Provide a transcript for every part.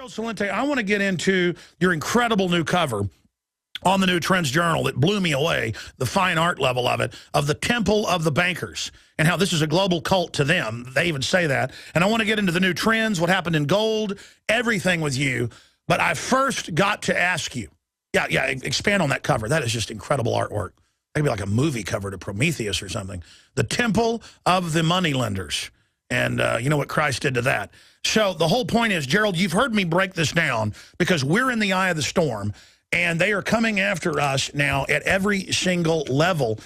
Gerald Celente, I want to get into your incredible new cover on the new TrendsJournal that blew me away, the fine art level of it, of the Temple of the Bankers, and how this is a global cult to them. They even say that. And I want to get into the new trends, what happened in gold, everything with you. But I first got to ask you, expand on that cover. That is just incredible artwork. Maybe like a movie cover to Prometheus or something. The Temple of the Moneylenders. And you know what Christ did to that. So the whole point is, Gerald, you've heard me break this down because we're in the eye of the storm, and they are coming after us now at every single level,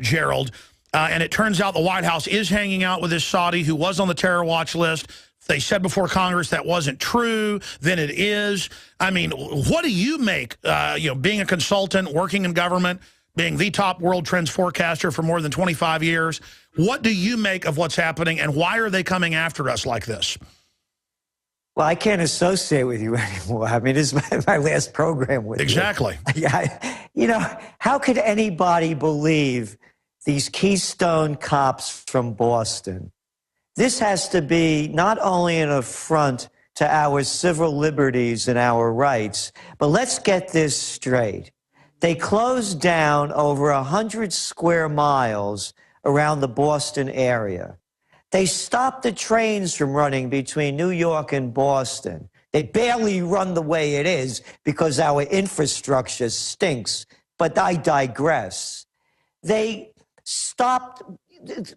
Gerald. And it turns out the White House is hanging out with this Saudi who was on the terror watch list. They said before Congress that wasn't true. Then it is. I mean, what do you make, being a consultant, working in government, being the top world trends forecaster for more than 25 years, what do you make of what's happening, and why are they coming after us like this? Well, I can't associate with you anymore. I mean, this is my last program with you. Exactly. Yeah, how could anybody believe these Keystone cops from Boston? This has to be not only an affront to our civil liberties and our rights, but let's get this straight. They closed down over 100 square miles around the Boston area. They stopped the trains from running between New York and Boston. They barely run the way it is because our infrastructure stinks, but I digress. They stopped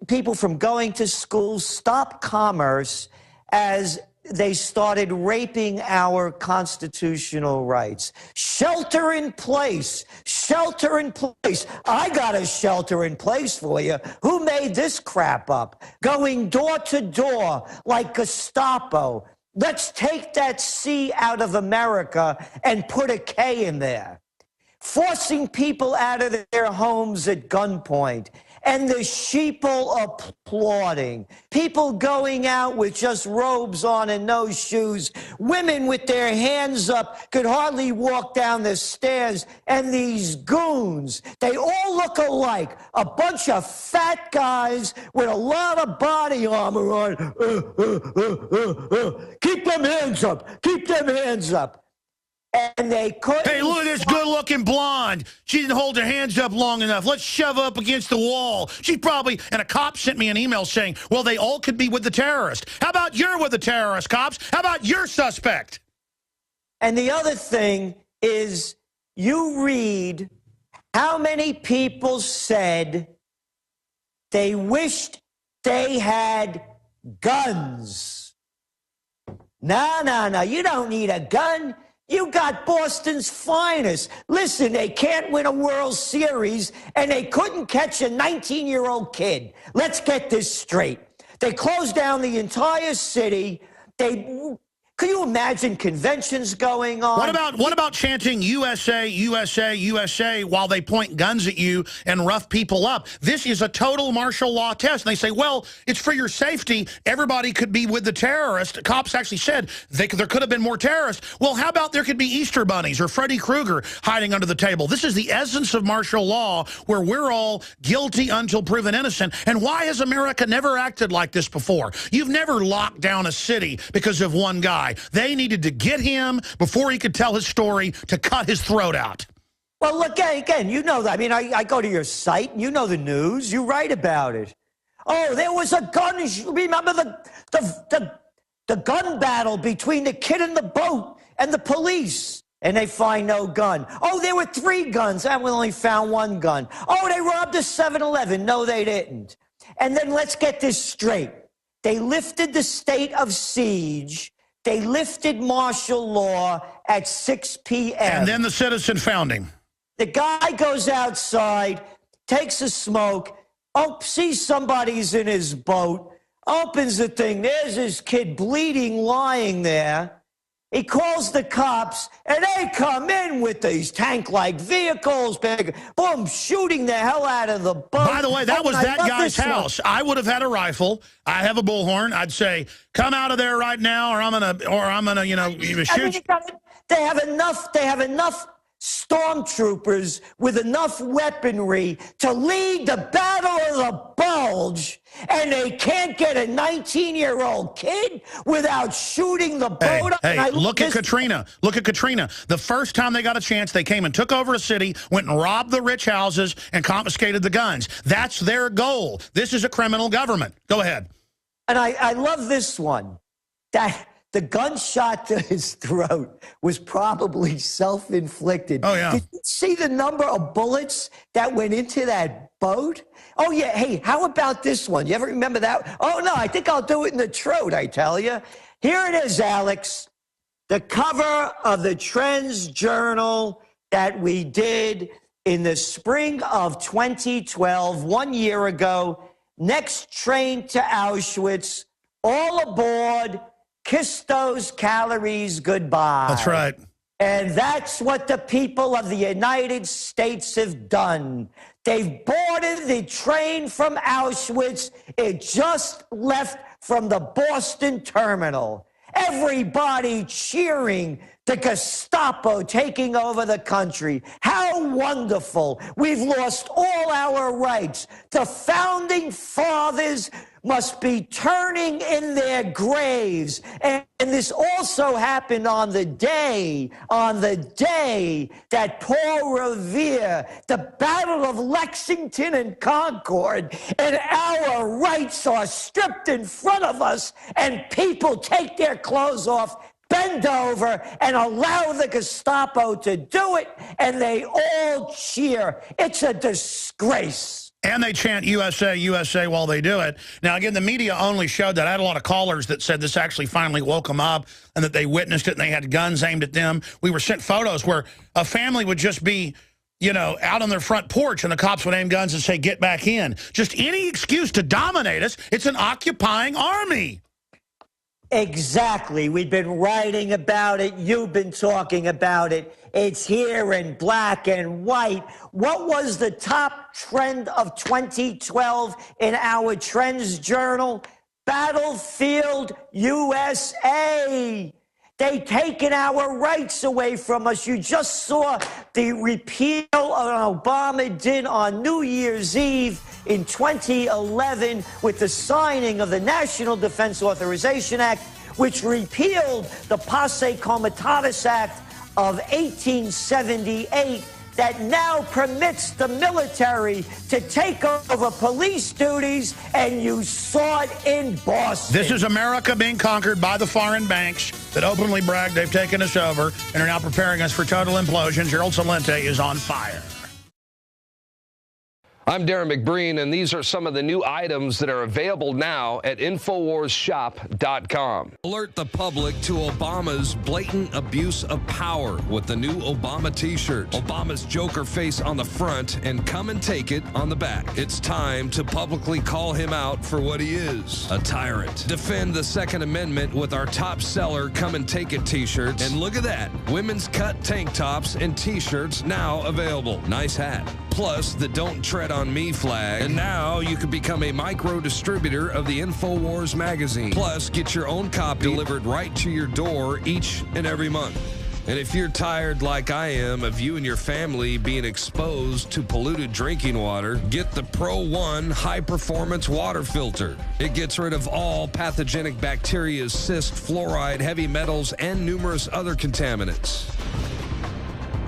people from going to school, stopped commerce as they started raping our constitutional rights. Shelter in place, shelter in place. I got a shelter in place for you. Who made this crap up? Going door to door like Gestapo. Let's take that C out of America and put a K in there. Forcing people out of their homes at gunpoint. And the sheeple applauding. People going out with just robes on and no shoes. Women with their hands up could hardly walk down the stairs. And these goons, they all look alike. A bunch of fat guys with a lot of body armor on. Keep them hands up. Keep them hands up. And they couldn't. Hey, look at this good-looking blonde. She didn't hold her hands up long enough. Let's shove her up against the wall. She probably, and a cop sent me an email saying, well, they all could be with the terrorist. How about you're with the terrorist, cops? How about your suspect? And the other thing is, you read how many people said they wished they had guns. No, you don't need a gun. You got Boston's finest. Listen, they can't win a World Series, and they couldn't catch a 19-year-old kid. Let's get this straight. They closed down the entire city. Could you imagine conventions going on? What about chanting USA, USA, USA while they point guns at you and rough people up? This is a total martial law test. And they say, well, it's for your safety. Everybody could be with the terrorist. Cops actually said there could have been more terrorists. Well, how about there could be Easter bunnies or Freddy Krueger hiding under the table? This is the essence of martial law, where we're all guilty until proven innocent. And why has America never acted like this before? You've never locked down a city because of one guy. They needed to get him before he could tell his story to cut his throat out. Well, look, again, you know that. I mean, I go to your site, and you know the news. You write about it. Oh, there was a gun. Remember the gun battle between the kid in the boat and the police, and they find no gun. Oh, there were 3 guns, and we only found 1 gun. Oh, they robbed a 7-Eleven. No, they didn't. And then let's get this straight. They lifted the state of siege. They lifted martial law at 6 p.m. And then the citizen found him. The guy goes outside, takes a smoke, sees somebody's in his boat, opens the thing. There's his kid bleeding, lying there. He calls the cops, and they come in with these tank-like vehicles, boom, shooting the hell out of the boat. By the way, that was that guy's house. I would have had a rifle. I have a bullhorn. I'd say, "Come out of there right now, or I'm gonna, shoot." I mean, they have enough stormtroopers with enough weaponry to lead the battle of the bow. bulge, and they can't get a 19-year-old kid without shooting the boat up. Hey, look at Katrina. Look at Katrina. The first time they got a chance, they came and took over a city, went and robbed the rich houses, and confiscated the guns. That's their goal. This is a criminal government. Go ahead. And I love this one. That the gunshot to his throat was probably self-inflicted. Oh, yeah. Did you see the number of bullets that went into that boat? Oh, yeah. Hey, how about this one? You ever remember that? Oh, no, I think I'll do it in the throat, I tell you. Here it is, Alex. The cover of the TrendsJournal that we did in the spring of 2012, 1 year ago. Next train to Auschwitz. All aboard. Kiss those calories goodbye. That's right. And that's what the people of the United States have done. They've boarded the train from Auschwitz. It just left from the Boston terminal. Everybody cheering, the Gestapo taking over the country. How wonderful. We've lost all our rights. The founding fathers must be turning in their graves. And this also happened on the day that Paul Revere, the Battle of Lexington and Concord, and our rights are stripped in front of us, and people take their clothes off, bend over, and allow the Gestapo to do it, and they all cheer. It's a disgrace. And they chant USA, USA while they do it. Now, again, the media only showed that. I had a lot of callers that said this actually finally woke them up and that they witnessed it and they had guns aimed at them. We were sent photos where a family would just be, you know, out on their front porch and the cops would aim guns and say, get back in. Just any excuse to dominate us. It's an occupying army. Exactly. We've been writing about it. You've been talking about it. It's here in black and white. What was the top trend of 2012 in our TrendsJournal? Battlefield USA. They've taken our rights away from us. You just saw the repeal Obama did on New Year's Eve in 2011 with the signing of the National Defense Authorization Act, which repealed the Posse Comitatus Act of 1878 that now permits the military to take over police duties, and you saw it in Boston. This is America being conquered by the foreign banks that openly brag they've taken us over and are now preparing us for total implosion. Gerald Celente is on fire. I'm Darren McBreen, and these are some of the new items that are available now at InfoWarsShop.com. Alert the public to Obama's blatant abuse of power with the new Obama t-shirt. Obama's Joker face on the front and come and take it on the back. It's time to publicly call him out for what he is, a tyrant. Defend the Second Amendment with our top seller Come and Take It t-shirts. And look at that, women's cut tank tops and t-shirts now available. Nice hat. Plus the Don't Tread on Me flag. And now you can become a micro distributor of the InfoWars magazine. Plus, get your own copy delivered right to your door each and every month. And if you're tired like I am of you and your family being exposed to polluted drinking water, get the Pro One high performance water filter. It gets rid of all pathogenic bacteria, cyst, fluoride, heavy metals, and numerous other contaminants.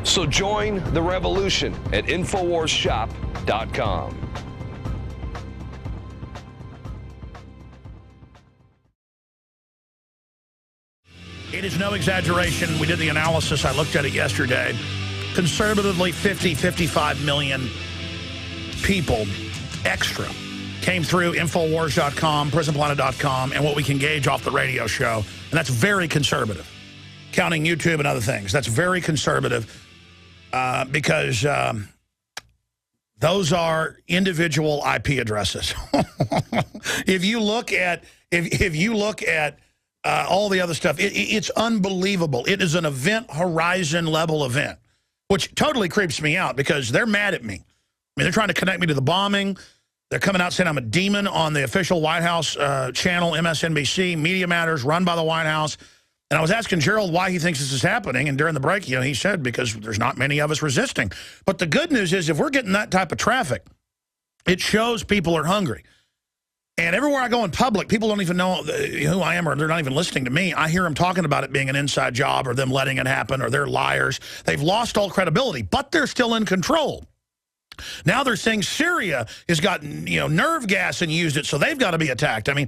So join the revolution at InfoWarsShop.com. It is no exaggeration. We did the analysis. I looked at it yesterday. Conservatively, 55 million people extra came through InfoWars.com, PrisonPlanet.com, and what we can gauge off the radio show. And that's very conservative, counting YouTube and other things. That's very conservative. Because those are individual IP addresses. If you look at all the other stuff, it's unbelievable. It is an event horizon level event, which totally creeps me out because they're mad at me. I mean, they're trying to connect me to the bombing. They're coming out saying I'm a demon on the official White House channel, MSNBC, Media Matters, run by the White House. And I was asking Gerald why he thinks this is happening, and during the break, you know, he said because there's not many of us resisting. But the good news is if we're getting that type of traffic, it shows people are hungry. And everywhere I go in public, people don't even know who I am, or they're not even listening to me. I hear them talking about it being an inside job, or them letting it happen, or they're liars. They've lost all credibility, but they're still in control. Now they're saying Syria has got, nerve gas and used it, so they've got to be attacked. I mean,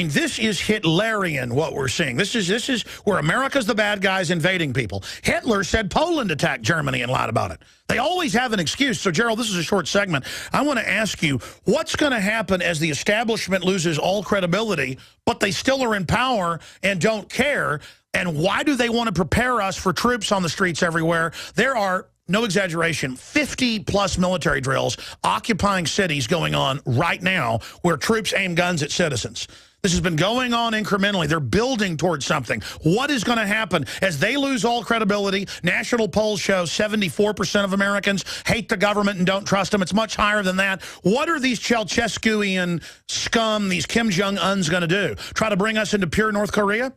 this is Hitlerian, what we're seeing. This is where America's the bad guys invading people. Hitler said Poland attacked Germany and lied about it. They always have an excuse. So, Gerald, this is a short segment. I want to ask you, what's going to happen as the establishment loses all credibility, but they still are in power and don't care? And why do they want to prepare us for troops on the streets everywhere? There are, no exaggeration, 50-plus military drills occupying cities going on right now where troops aim guns at citizens. This has been going on incrementally. They're building towards something. What is going to happen as they lose all credibility? National polls show 74% of Americans hate the government and don't trust them. It's much higher than that. What are these Ceausescuian scum, these Kim Jong-uns, going to do? Try to bring us into pure North Korea?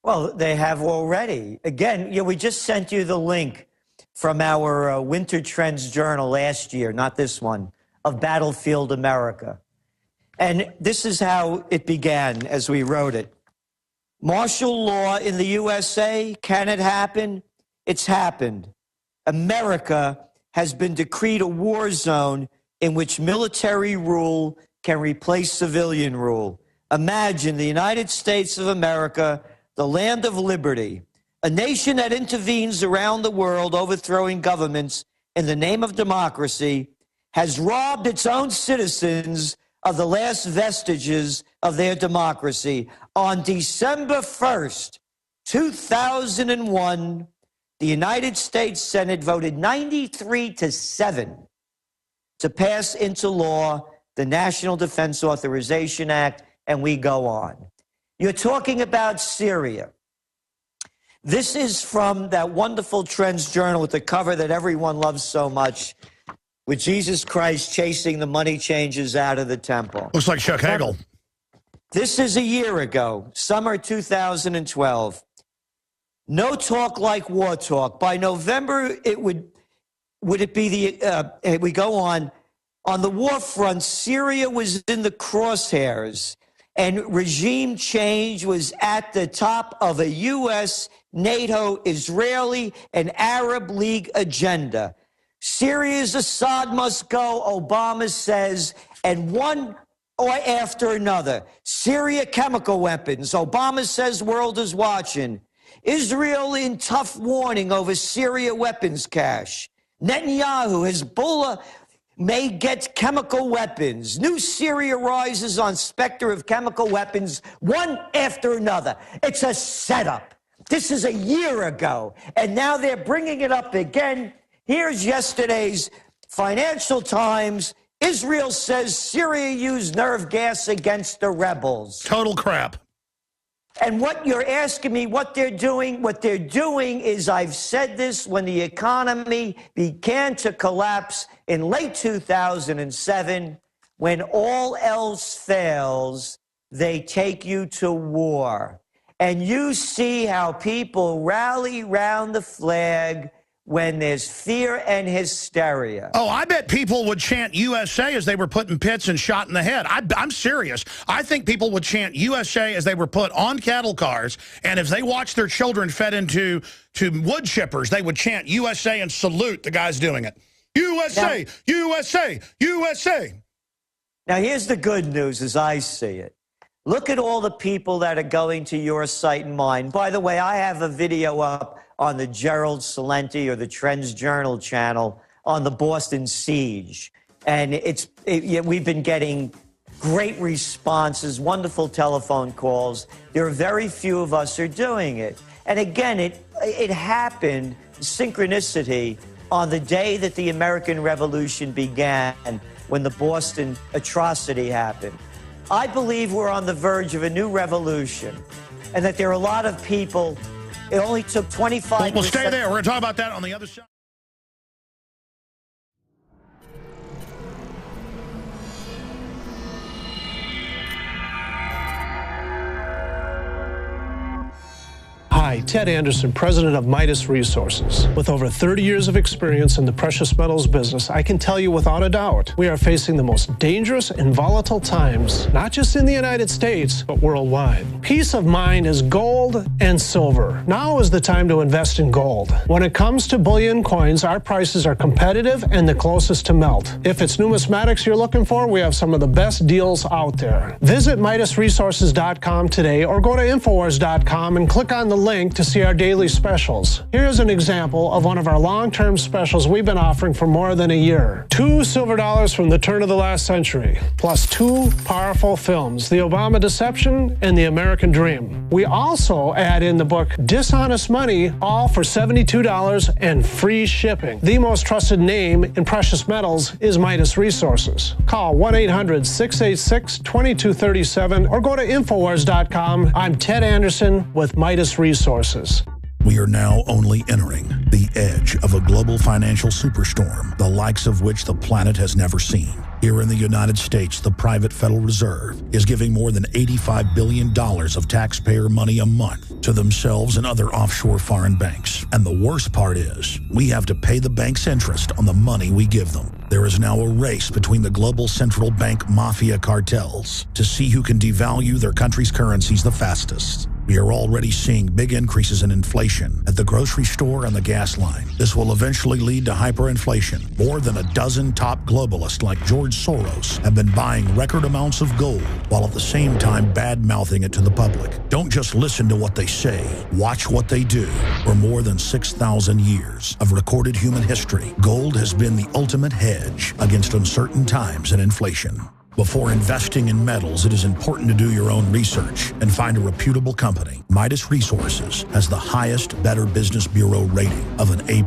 Well, they have already. Again, we just sent you the link from our Winter Trends Journal last year, not this one, of Battlefield America. And this is how it began as we wrote it. Martial law in the USA, can it happen? It's happened. America has been decreed a war zone in which military rule can replace civilian rule. Imagine the United States of America, the land of liberty, a nation that intervenes around the world, overthrowing governments in the name of democracy, has robbed its own citizens of the last vestiges of their democracy. On December 1st, 2001, the United States Senate voted 93-7 to pass into law the National Defense Authorization Act, and we go on. You're talking about Syria. This is from that wonderful Trends Journal with the cover that everyone loves so much, with Jesus Christ chasing the money changers out of the temple. Looks like Chuck Hagel. This is a year ago, summer 2012. No talk like war talk. By November, would it be the, we go on the war front, Syria was in the crosshairs, and regime change was at the top of a U.S., NATO, Israeli, and Arab League agenda. Syria's Assad must go, Obama says, and one or after another. Syria, chemical weapons. Obama says world is watching. Israel in tough warning over Syria weapons cache. Netanyahu, Hezbollah may get chemical weapons. New Syria rises on specter of chemical weapons, one after another. It's a setup. This is a year ago, and now they're bringing it up again. Here's yesterday's Financial Times. Israel says Syria used nerve gas against the rebels. Total crap. And what you're asking me, what they're doing is, I've said this, when the economy began to collapse in late 2007, when all else fails, they take you to war. And you see how people rally round the flag when there's fear and hysteria. Oh, I bet people would chant USA as they were put in pits and shot in the head. I'm serious. I think people would chant USA as they were put on cattle cars, and if they watched their children fed into wood chippers, they would chant USA and salute the guys doing it. USA, now, USA, USA. Now, here's the good news as I see it. Look at all the people that are going to your site and mine. By the way, I have a video up on the Gerald Celente or the TrendsJournal channel on the Boston siege. And we've been getting great responses, wonderful telephone calls. There are very few of us who are doing it. And again, it happened, synchronicity, on the day that the American Revolution began, when the Boston atrocity happened. I believe we're on the verge of a new revolution, and that there are a lot of people. It only took 25%. Well, stay there. We're going to talk about that on the other side. Hi, Hi, Ted Anderson, president of Midas Resources. With over 30 years of experience in the precious metals business, I can tell you without a doubt, we are facing the most dangerous and volatile times, not just in the United States, but worldwide. Peace of mind is gold and silver. Now is the time to invest in gold. When it comes to bullion coins, our prices are competitive and the closest to melt. If it's numismatics you're looking for, we have some of the best deals out there. Visit MidasResources.com today or go to InfoWars.com and click on the link to see our daily specials. Here's an example of one of our long-term specials we've been offering for more than a year. 2 silver dollars from the turn of the last century, plus 2 powerful films, The Obama Deception and The American Dream. We also add in the book Dishonest Money, all for $72 and free shipping. The most trusted name in precious metals is Midas Resources. Call 1-800-686-2237 or go to InfoWars.com. I'm Ted Anderson with Midas Resources. We are now only entering the edge of a global financial superstorm, the likes of which the planet has never seen. Here in the United States, the private Federal Reserve is giving more than $85 billion of taxpayer money a month to themselves and other offshore foreign banks. And the worst part is, we have to pay the bank's interest on the money we give them. There is now a race between the global central bank mafia cartels to see who can devalue their country's currencies the fastest. We are already seeing big increases in inflation at the grocery store and the gas line. This will eventually lead to hyperinflation. More than a dozen top globalists like George Soros have been buying record amounts of gold while at the same time bad-mouthing it to the public. Don't just listen to what they say. Watch what they do. For more than 6,000 years of recorded human history, gold has been the ultimate hedge against uncertain times and inflation. Before investing in metals, it is important to do your own research and find a reputable company. Midas Resources has the highest Better Business Bureau rating of an A+.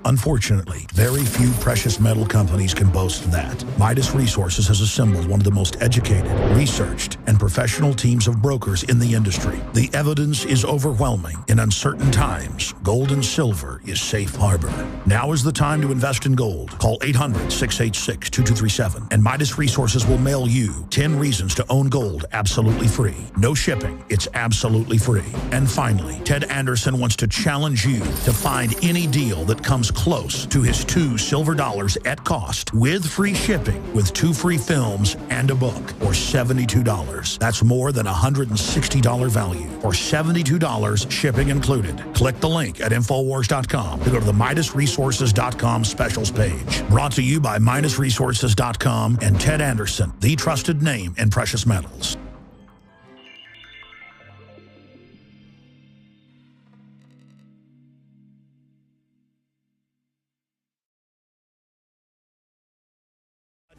Unfortunately, very few precious metal companies can boast that. Midas Resources has assembled one of the most educated, researched, and professional teams of brokers in the industry. The evidence is overwhelming. In uncertain times, gold and silver is safe harbor. Now is the time to invest in gold. Call 800-686-2237 and Midas Resources will mail you 10 reasons to own gold absolutely free. No shipping. It's absolutely free. And finally, Ted Anderson wants to challenge you to find any deal that comes close to his 2 silver dollars at cost with free shipping with 2 free films and a book for $72. That's more than $160 value for $72 shipping included. Click the link at InfoWars.com to go to the MidasResources.com specials page. Brought to you by MidasResources.com and Ted Anderson, the trusted name in precious metals.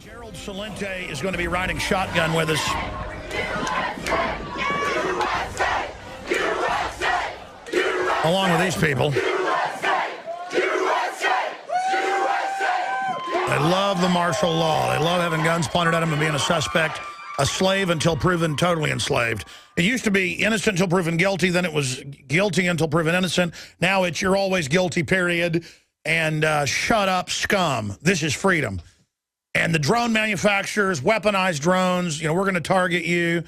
Gerald Celente is going to be riding shotgun with us. Along with these people. They love the martial law. They love having guns pointed at them and being a suspect, a slave until proven totally enslaved. It used to be innocent until proven guilty. Then it was guilty until proven innocent. Now it's you're always guilty, period. And shut up, scum. This is freedom. And the drone manufacturers, weaponized drones, you know, we're going to target you.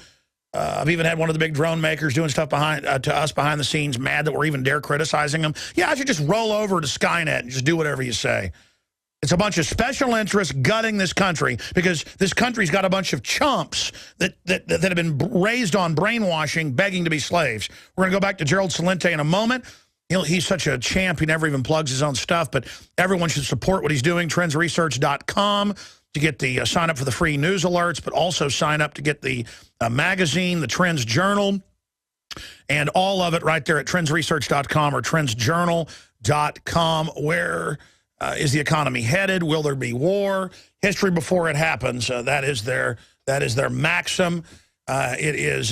I've even had one of the big drone makers doing stuff behind to us behind the scenes, mad that we're even dare criticizing them. Yeah, I should just roll over to Skynet and just do whatever you say. It's a bunch of special interests gutting this country because this country's got a bunch of chumps that have been raised on brainwashing, begging to be slaves. We're going to go back to Gerald Celente in a moment. He's such a champ, he never even plugs his own stuff, but everyone should support what he's doing. TrendsResearch.com to get the sign up for the free news alerts, but also sign up to get the magazine, the Trends Journal, and all of it right there at TrendsResearch.com or TrendsJournal.com. Where is the economy headed? Will there be war? History before it happens. That is their maxim. It is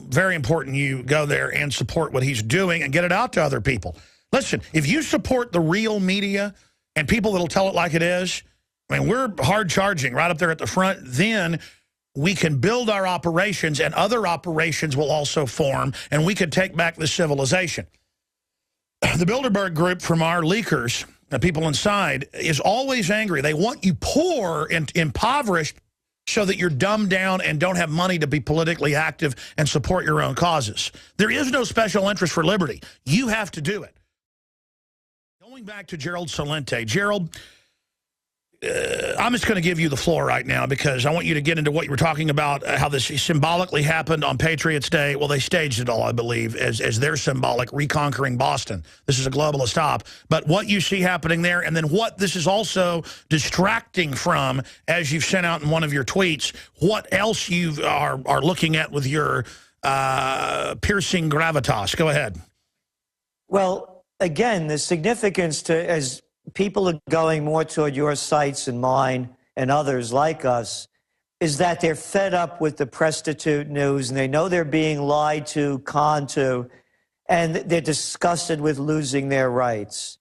very important you go there and support what he's doing and get it out to other people. Listen, if you support the real media and people that'll tell it like it is, I mean, we're hard charging right up there at the front, then we can build our operations and other operations will also form and we can take back this civilization. The Bilderberg group from our leakers, the people inside, is always angry. They want you poor and impoverished so that you're dumbed down and don't have money to be politically active and support your own causes. There is no special interest for liberty. You have to do it. Going back to Gerald Celente. Gerald, I'm just going to give you the floor right now because I want you to get into what you were talking about, how this symbolically happened on Patriots Day. Well, they staged it all, I believe, as their symbolic reconquering Boston. This is a globalist op. But what you see happening there, and then what this is also distracting from, as you've sent out in one of your tweets, what else you are looking at with your piercing gravitas. Go ahead. Well, again, the significance to, as people are going more toward your sites and mine and others like us, is that they're fed up with the prostitute news and they know they're being lied to, conned to, and they're disgusted with losing their rights.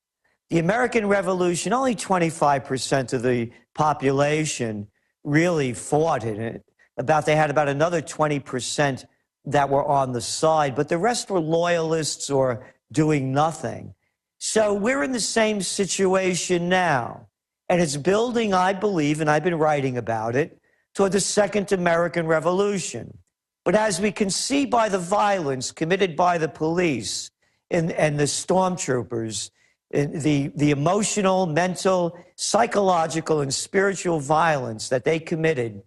The American Revolution, only 25% of the population really fought in it. They had about another 20% that were on the side, but the rest were loyalists or doing nothing. So we're in the same situation now, and it's building, I believe, and I've been writing about it, toward the Second American Revolution. But as we can see by the violence committed by the police and the stormtroopers, the emotional, mental, psychological, and spiritual violence that they committed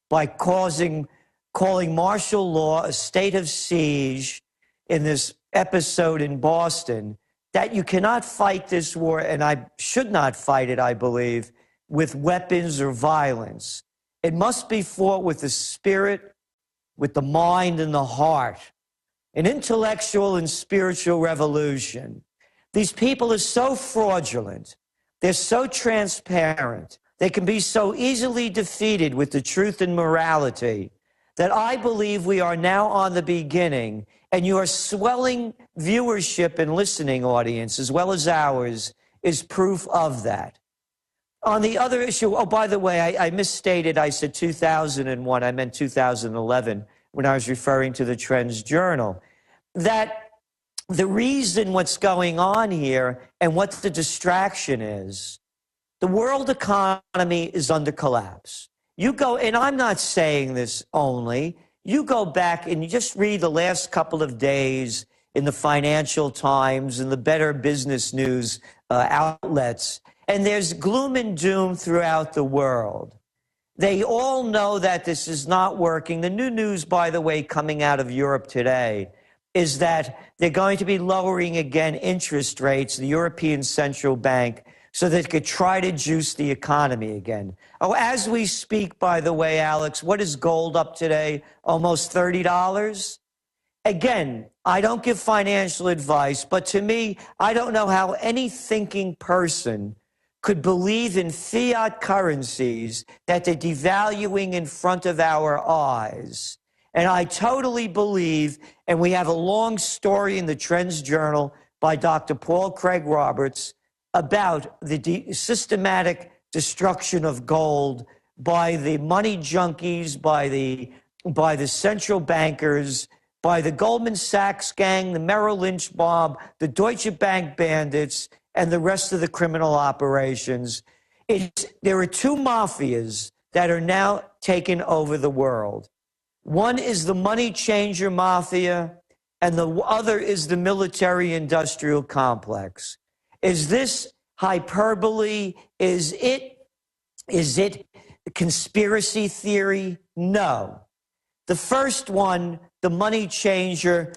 by calling martial law a state of siege in this episode in Boston, that you cannot fight this war, and I should not fight it, I believe, with weapons or violence. It must be fought with the spirit, with the mind and the heart. An intellectual and spiritual revolution. These people are so fraudulent. They're so transparent. They can be so easily defeated with the truth and morality that I believe we are now on the beginning, and your swelling viewership and listening audience, as well as ours, is proof of that. On the other issue, oh, by the way, I misstated. I said 2001. I meant 2011 when I was referring to the TrendsJournal. That the reason what's going on here and what the distraction is, the world economy is under collapse. You go, and I'm not saying this only, you go back and you just read the last couple of days in the Financial Times and the Better Business News outlets, and there's gloom and doom throughout the world. They all know that this is not working. The new news, by the way, coming out of Europe today is that they're going to be lowering again interest rates, the European Central Bank, so they could try to juice the economy again. Oh, as we speak, by the way, Alex, what is gold up today? Almost $30? Again, I don't give financial advice, but to me, I don't know how any thinking person could believe in fiat currencies that they're devaluing in front of our eyes. And I totally believe, and we have a long story in the TrendsJournal by Dr. Paul Craig Roberts about the systematic destruction of gold by the money junkies, by the central bankers, by the Goldman Sachs gang, the Merrill Lynch mob, the Deutsche Bank bandits, and the rest of the criminal operations. There are two mafias that are now taking over the world. One is the money changer mafia, and the other is the military-industrial complex. Is this hyperbole? Is it conspiracy theory? No. The first one, the money changer,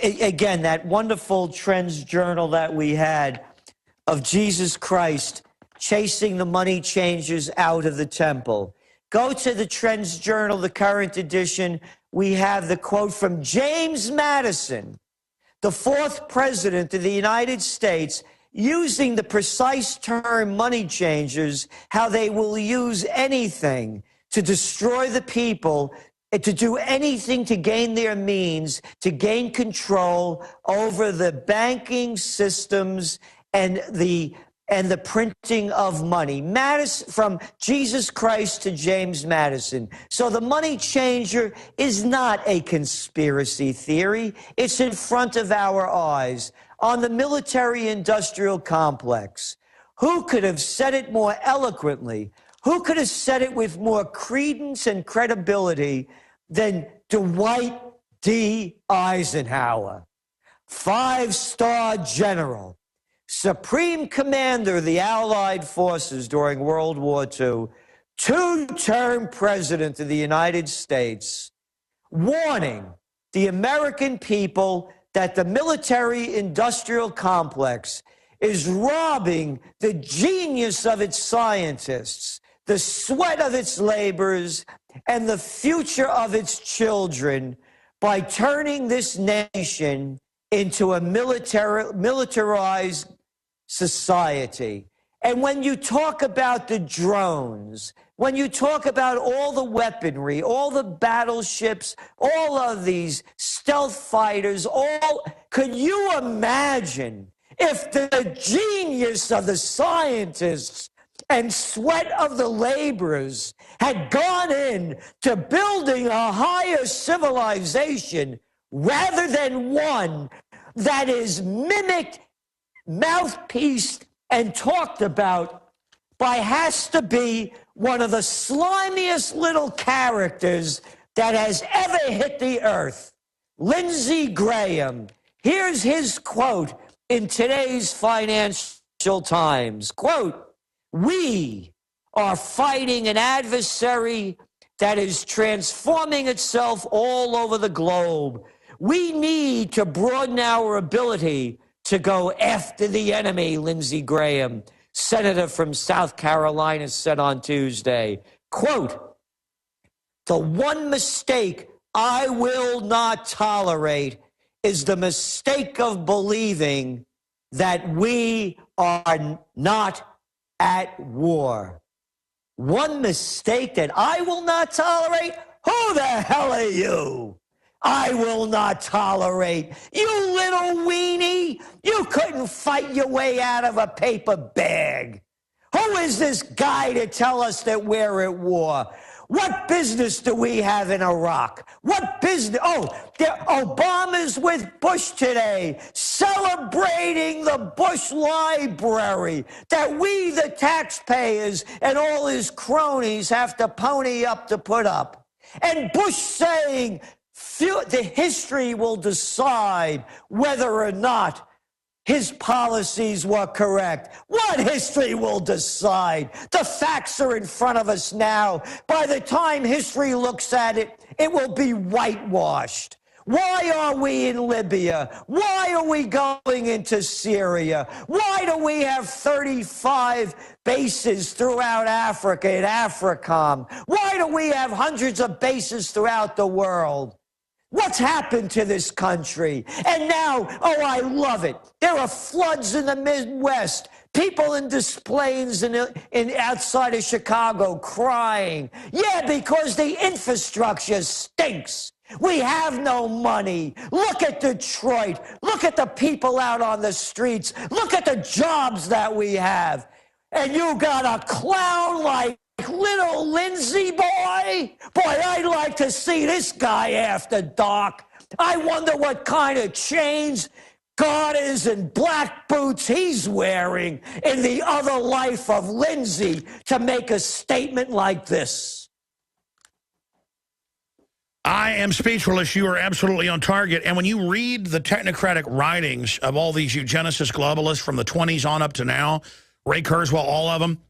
again, that wonderful TrendsJournal that we had of Jesus Christ chasing the money changers out of the temple. Go to the TrendsJournal, the current edition. We have the quote from James Madison, the fourth president of the United States, using the precise term money changers, how they will use anything to destroy the people, to do anything to gain their means, to gain control over the banking systems and the printing of money. Madison, from Jesus Christ to James Madison. So the money changer is not a conspiracy theory. It's in front of our eyes. On the military-industrial complex, who could have said it more eloquently? Who could have said it with more credence and credibility than Dwight D. Eisenhower, 5-star general, supreme commander of the Allied forces during World War II, 2-term president of the United States, warning the American people that the military-industrial complex is robbing the genius of its scientists, the sweat of its laborers, and the future of its children by turning this nation into a militarized society. And when you talk about the drones, when you talk about all the weaponry, all the battleships, all of these stealth fighters, could you imagine if the genius of the scientists and sweat of the laborers had gone in to building a higher civilization rather than one that is mimicked, mouthpieced, and talked about by has to be one of the slimiest little characters that has ever hit the earth, Lindsey Graham. Here's his quote in today's Financial Times. Quote, "We are fighting an adversary that is transforming itself all over the globe. We need to broaden our ability to go after the enemy," Lindsey Graham, senator from South Carolina, said on Tuesday. Quote, "The one mistake I will not tolerate is the mistake of believing that we are not at war." One mistake that I will not tolerate? Who the hell are you? I will not tolerate. You little weenie. You couldn't fight your way out of a paper bag. Who is this guy to tell us that we're at war? What business do we have in Iraq? What business? Oh, Obama's with Bush today, celebrating the Bush Library that we, the taxpayers, and all his cronies have to pony up to put up. And Bush saying, the history will decide whether or not his policies were correct. What history will decide? The facts are in front of us now. By the time history looks at it, it will be whitewashed. Why are we in Libya? Why are we going into Syria? Why do we have 35 bases throughout Africa in AFRICOM? Why do we have hundreds of bases throughout the world? What's happened to this country? And now, oh, I love it. There are floods in the Midwest. People in Des Plaines in outside of Chicago crying. Yeah, because the infrastructure stinks. We have no money. Look at Detroit. Look at the people out on the streets. Look at the jobs that we have. And you got a clown like little Lindsey boy? Boy, I'd like to see this guy after dark. I wonder what kind of chains, garters, and black boots he's wearing in the other life of Lindsey to make a statement like this. I am speechless. You are absolutely on target. And when you read the technocratic writings of all these eugenicist globalists from the 20s on up to now, Ray Kurzweil, all of them,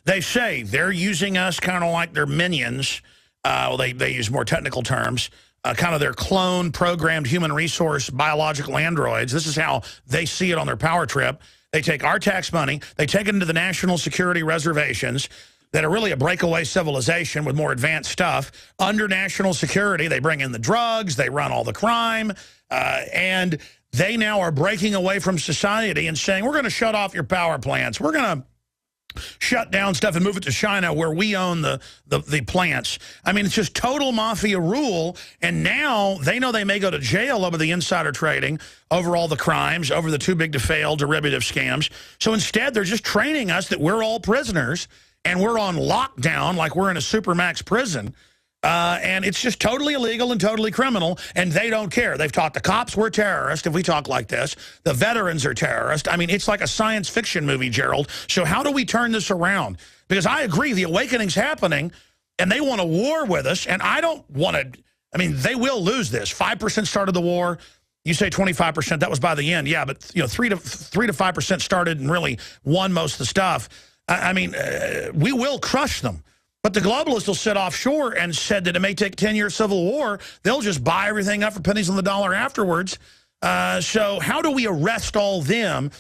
they say they're using us kind of like their minions. They use more technical terms, kind of their clone programmed human resource biological androids. This is how they see it on their power trip. They take our tax money. They take it into the national security reservations that are really a breakaway civilization with more advanced stuff. Under national security, they bring in the drugs. They run all the crime. And they now are breaking away from society and saying, we're going to shut off your power plants. We're going to shut down stuff and move it to China where we own the plants. I mean, it's just total mafia rule. And now they know they may go to jail over the insider trading, over all the crimes, over the too big to fail derivative scams. So instead, they're just training us that we're all prisoners and we're on lockdown like we're in a supermax prison. And it's just totally illegal and totally criminal, and they don't care. They've taught the cops we're terrorists if we talk like this. The veterans are terrorists. I mean, it's like a science fiction movie, Gerald. So how do we turn this around? Because I agree, the awakening's happening, and they want a war with us, and I don't want to. I mean, they will lose this. 5% started the war. You say 25%, that was by the end. Yeah, but 3 to 5% started and really won most of the stuff. I mean, we will crush them. But the globalists will sit offshore and said that it may take 10-year civil war. They'll just buy everything up for pennies on the dollar afterwards. So how do we arrest all them?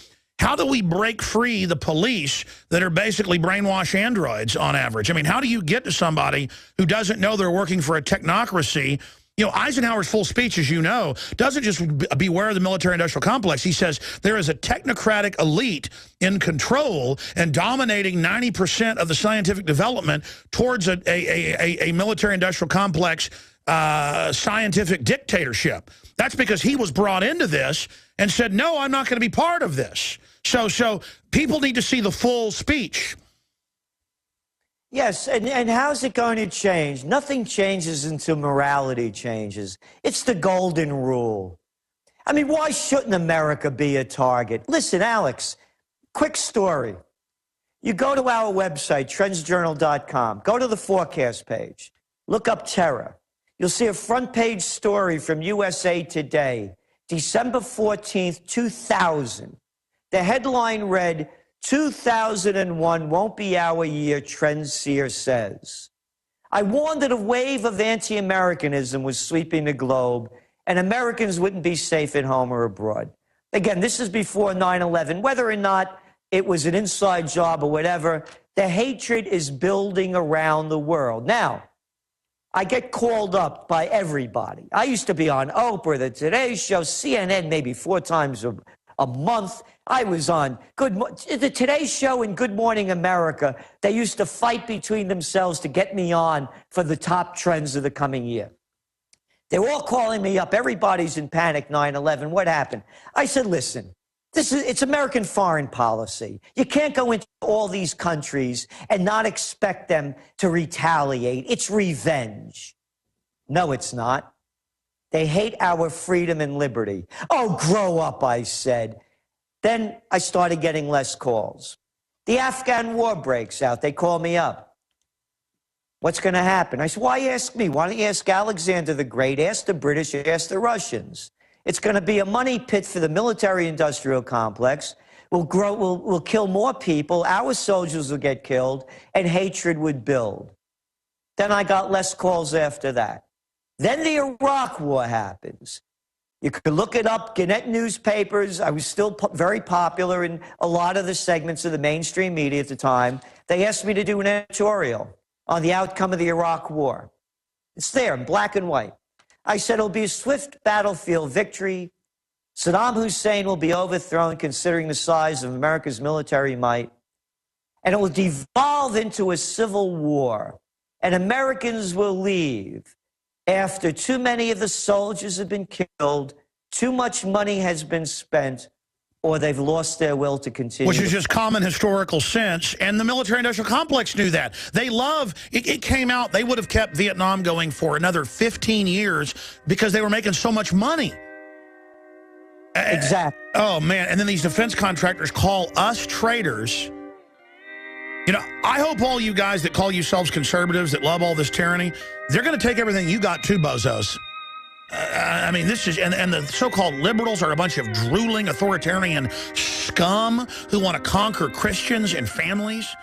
How do we break free the police that are basically brainwashed androids on average? I mean, how do you get to somebody who doesn't know they're working for a technocracy? Eisenhower's full speech, as you know, doesn't just beware of the military-industrial complex. He says there is a technocratic elite in control and dominating 90% of the scientific development towards a military-industrial complex scientific dictatorship. That's because he was brought into this and said, no, I'm not going to be part of this. So people need to see the full speech. Yes, and how's it going to change? Nothing changes until morality changes. It's the golden rule. I mean, why shouldn't America be a target? Listen, Alex, quick story. You go to our website, TrendsJournal.com, go to the forecast page, look up terror. You'll see a front page story from USA Today, December 14th, 2000. The headline read, 2001 won't be our year, TrendsSeer says. I warned that a wave of anti-Americanism was sweeping the globe, and Americans wouldn't be safe at home or abroad. Again, this is before 9/11. Whether or not it was an inside job or whatever, the hatred is building around the world. Now, I get called up by everybody. I used to be on Oprah, the Today Show, CNN maybe 4 times a month. I was on the Today Show and Good Morning America. They used to fight between themselves to get me on for the top trends of the coming year. They were all calling me up. Everybody's in panic, 9/11. What happened? I said, listen, it's American foreign policy. You can't go into all these countries and not expect them to retaliate. It's revenge. No, it's not. They hate our freedom and liberty. Oh, grow up, I said. Then I started getting less calls. The Afghan war breaks out. They call me up. What's going to happen? I said, why ask me? Why don't you ask Alexander the Great? Ask the British, ask the Russians. It's going to be a money pit for the military-industrial complex. We'll kill more people. Our soldiers will get killed, and hatred would build. Then I got less calls after that. Then the Iraq War happens. You could look it up, Gannett newspapers. I was still very popular in a lot of the segments of the mainstream media at the time. They asked me to do an editorial on the outcome of the Iraq War. It's there in black and white. I said it'll be a swift battlefield victory. Saddam Hussein will be overthrown considering the size of America's military might. And it will devolve into a civil war. And Americans will leave after too many of the soldiers have been killed, too much money has been spent, or they've lost their will to continue. Which is just common historical sense, and the military-industrial complex knew that. They love, it came out, they would have kept Vietnam going for another 15 years because they were making so much money. Exactly. Oh, man, and then these defense contractors call us traitors. I hope all you guys that call yourselves conservatives that love all this tyranny, they're going to take everything you got too, bozos. I mean, this is, and the so-called liberals are a bunch of drooling authoritarian scum who want to conquer Christians and families.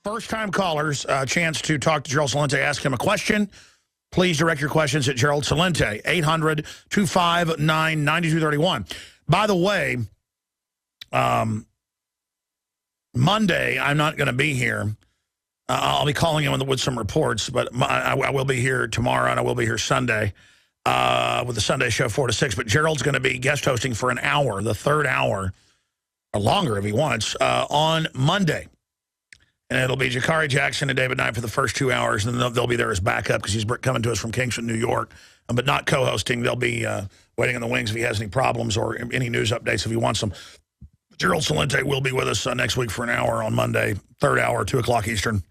First-time callers, a chance to talk to Gerald Celente, ask him a question. Please direct your questions at Gerald Celente, 800-259-9231. By the way, Monday, I'm not going to be here. I'll be calling in with some reports, but I will be here tomorrow, and I will be here Sunday with the Sunday show 4 to 6. But Gerald's going to be guest hosting for an hour, the third hour, or longer if he wants, on Monday. And it'll be Jakari Jackson and David Knight for the first 2 hours, and then they'll be there as backup because he's coming to us from Kingston, New York, but not co-hosting. They'll be waiting in the wings if he has any problems or any news updates if he wants them. Gerald Celente will be with us next week for an hour on Monday, third hour, 2 o'clock Eastern.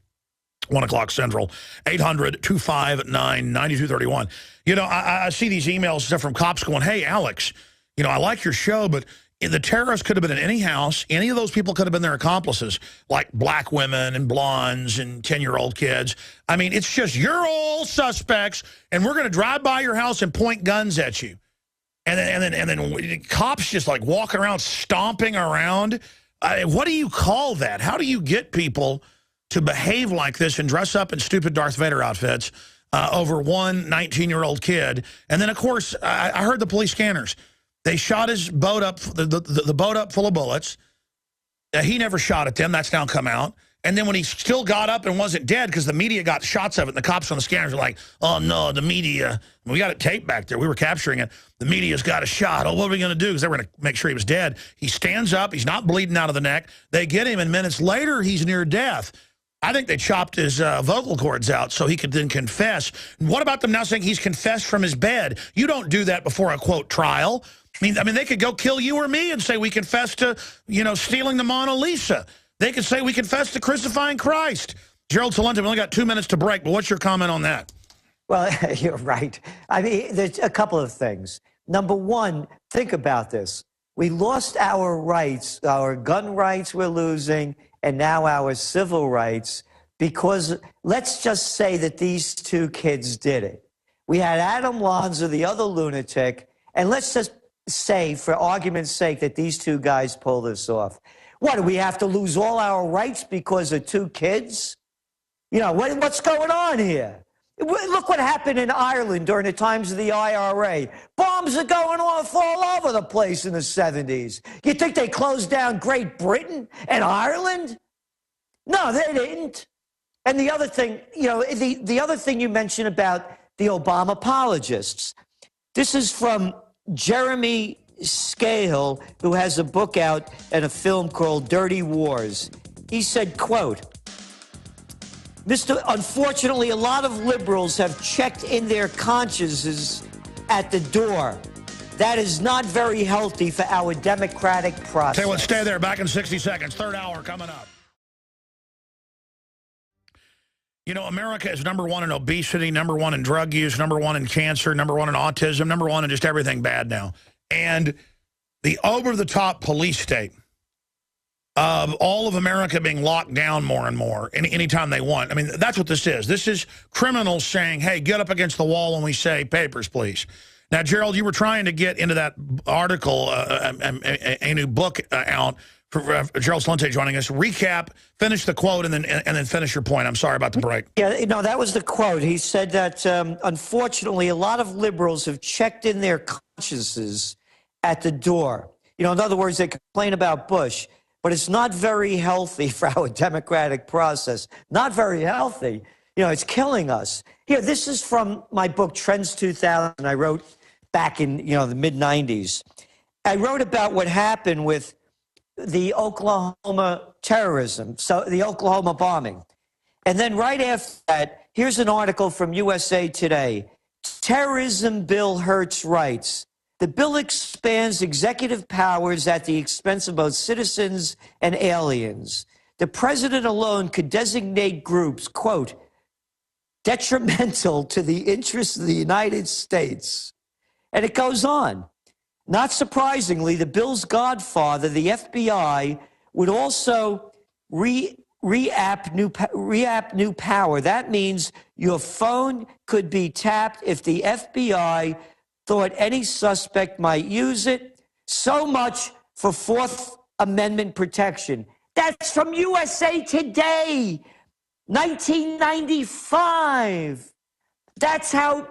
1 o'clock Central, 800-259-9231. You know, I see these emails stuff from cops going, hey, Alex, you know, I like your show, but the terrorists could have been in any house. Any of those people could have been their accomplices, like black women and blondes and 10-year-old kids. I mean, it's just you're all suspects, and we're going to drive by your house and point guns at you. And then cops just like walking around, stomping around. What do you call that? How do you get people to behave like this and dress up in stupid Darth Vader outfits over one 19-year-old kid? And then, of course, I heard the police scanners. They shot his boat up, the boat up full of bullets. He never shot at them. That's now come out. And then when he still got up and wasn't dead because the media got shots of it, and the cops on the scanners were like, oh, no, the media. We got it taped back there. We were capturing it. The media's got a shot. Oh, what are we going to do? Because they were going to make sure he was dead. He stands up. He's not bleeding out of the neck. They get him, and minutes later, he's near death. I think they chopped his vocal cords out so he could then confess. And what about them now saying he's confessed from his bed? You don't do that before a, quote, trial. I mean, they could go kill you or me and say we confessed to, you know, stealing the Mona Lisa. They could say we confessed to crucifying Christ. Gerald Celente, we only got 2 minutes to break, but what's your comment on that? Well, you're right. I mean, there's a couple of things. Number one, think about this. We lost our rights, our gun rights we're losing, and now our civil rights, because let's just say that these two kids did it. We had Adam Lanza, the other lunatic, and let's just say, for argument's sake, that these two guys pull this off. What, do we have to lose all our rights because of two kids? You know, what's going on here? Look what happened in Ireland during the times of the IRA. Bombs are going off all over the place in the 70s. You think they closed down Great Britain and Ireland? No, they didn't. And the other thing, you know, the other thing you mentioned about the Obama apologists. This is from Jeremy Scahill, who has a book out and a film called Dirty Wars. He said, quote, unfortunately, a lot of liberals have checked in their consciences at the door. That is not very healthy for our democratic process. Tell you what, stay there. Back in 60 seconds. Third hour coming up. You know, America is #1 in obesity, #1 in drug use, #1 in cancer, #1 in autism, #1 in just everything bad now. And the over-the-top police state of all of America being locked down more and more anytime they want. I mean, that's what this is. This is criminals saying, hey, get up against the wall when we say papers, please. Now, Gerald, you were trying to get into that article, a new book out. Gerald Celente joining us. Recap, finish the quote, and then finish your point. I'm sorry about the break. Yeah, no, that was the quote. He said that, unfortunately, a lot of liberals have checked in their consciences at the door. You know, in other words, they complain about Bush, but it's not very healthy for our democratic process. Not very healthy. You know, it's killing us. Here, this is from my book, Trends 2000. I wrote back in, you know, the mid-90s. I wrote about what happened with the Oklahoma terrorism, so the Oklahoma bombing. And then right after that, here's an article from USA Today. Terrorism bill hurts rights. The bill expands executive powers at the expense of both citizens and aliens. The president alone could designate groups, quote, detrimental to the interests of the United States. And it goes on. Not surprisingly, the bill's godfather, the FBI, would also re-app new power. That means your phone could be tapped if the FBI thought any suspect might use it. So much for Fourth Amendment protection. That's from USA Today, 1995. That's how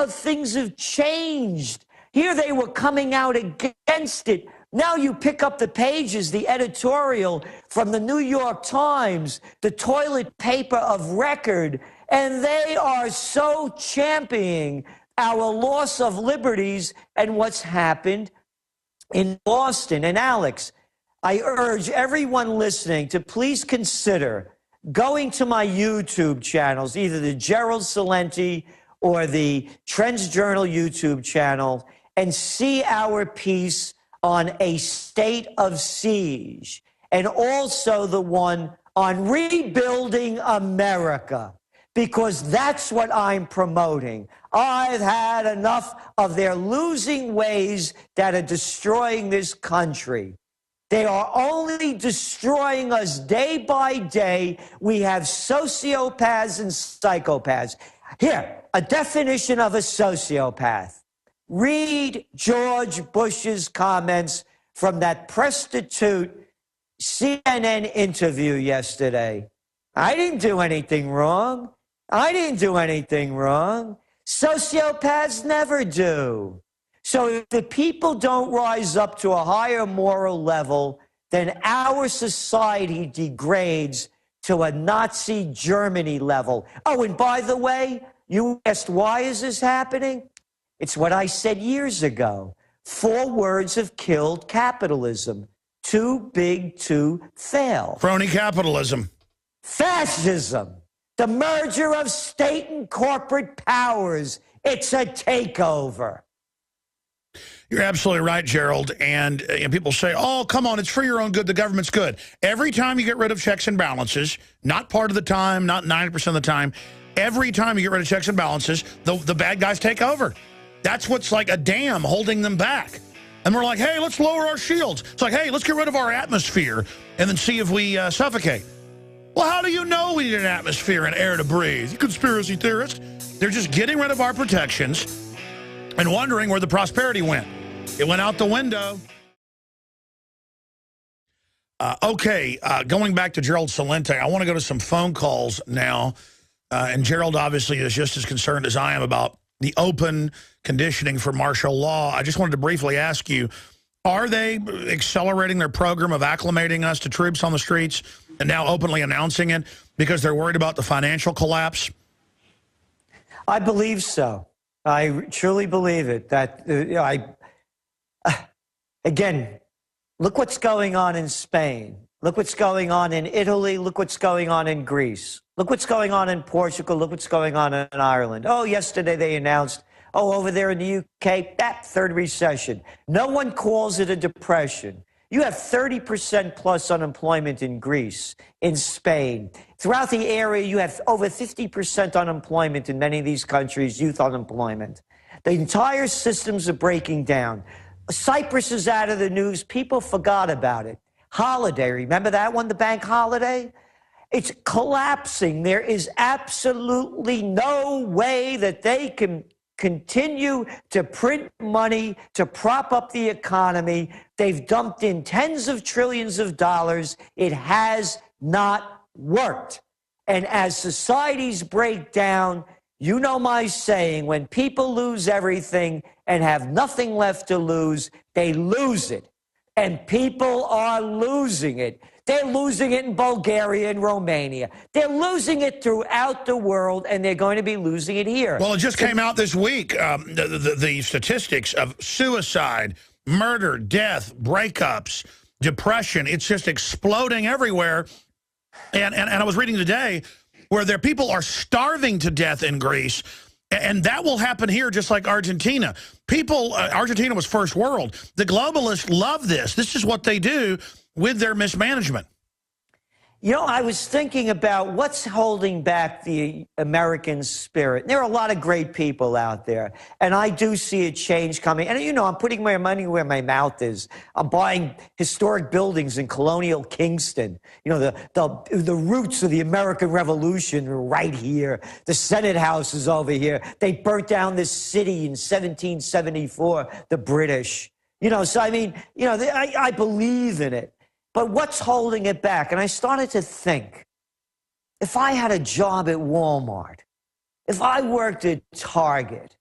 things have changed. Here they were coming out against it Now you pick up the pages, the editorial from the New York Times, the toilet paper of record, and they are so championing our loss of liberties and what's happened in Boston. And Alex, I urge everyone listening to please consider going to my YouTube channels, either the Gerald Celente or the TrendsJournal YouTube channel, and see our piece on a state of siege, and also the one on rebuilding America, because that's what I'm promoting. I've had enough of their losing ways that are destroying this country. They are only destroying us day by day. We have sociopaths and psychopaths. Here, a definition of a sociopath. Read George Bush's comments from that prostitute CNN interview yesterday. I didn't do anything wrong. I didn't do anything wrong. Sociopaths never do. So if the people don't rise up to a higher moral level, then our society degrades to a Nazi Germany level. Oh, and by the way, you asked, why is this happening? It's what I said years ago. 4 words have killed capitalism. Too big to fail. Crony capitalism. Fascism. The merger of state and corporate powers. It's a takeover. You're absolutely right, Gerald. And people say, oh, come on, it's for your own good. The government's good. Every time you get rid of checks and balances, not part of the time, not 90% of the time, every time you get rid of checks and balances, the bad guys take over. That's what's like a dam holding them back. And we're like, hey, let's lower our shields. It's like, hey, let's get rid of our atmosphere and then see if we suffocate. Well, how do you know we need an atmosphere and air to breathe? You conspiracy theorist. They're just getting rid of our protections and wondering where the prosperity went. It went out the window. Going back to Gerald Celente, I want to go to some phone calls now. And Gerald obviously is just as concerned as I am about the open conditioning for martial law. I just wanted to briefly ask you, are they accelerating their program of acclimating us to troops on the streets and now openly announcing it because they're worried about the financial collapse? I believe so. I truly believe it. That again, look what's going on in Spain. Look what's going on in Italy. Look what's going on in Greece. Look what's going on in Portugal. Look what's going on in Ireland. Oh, yesterday they announced, over there in the UK, that third recession. No one calls it a depression. You have 30% plus unemployment in Greece, in Spain. Throughout the area, you have over 50% unemployment in many of these countries, youth unemployment. The entire systems are breaking down. Cyprus is out of the news. People forgot about it. Holiday, remember that one, the bank holiday? It's collapsing. There is absolutely no way that they can continue to print money to prop up the economy. They've dumped in tens of trillions of dollars. It has not worked. And as societies break down, you know my saying, when people lose everything and have nothing left to lose, they lose it. And people are losing it. They're losing it in Bulgaria and Romania. They're losing it throughout the world, and they're going to be losing it here. Well, it just came out this week, the statistics of suicide, murder, death, breakups, depression. It's just exploding everywhere. And I was reading today where people are starving to death in Greece, and that will happen here just like Argentina. Argentina was first world. The globalists love this. This is what they do with their mismanagement. You know, I was thinking about what's holding back the American spirit. There are a lot of great people out there, and I do see a change coming. And, you know, I'm putting my money where my mouth is. I'm buying historic buildings in colonial Kingston. You know, the roots of the American Revolution are right here. The Senate House is over here. They burnt down this city in 1774, the British. You know, so, I mean, you know, I believe in it. But what's holding it back? And I started to think, if I had a job at Walmart, if I worked at Target,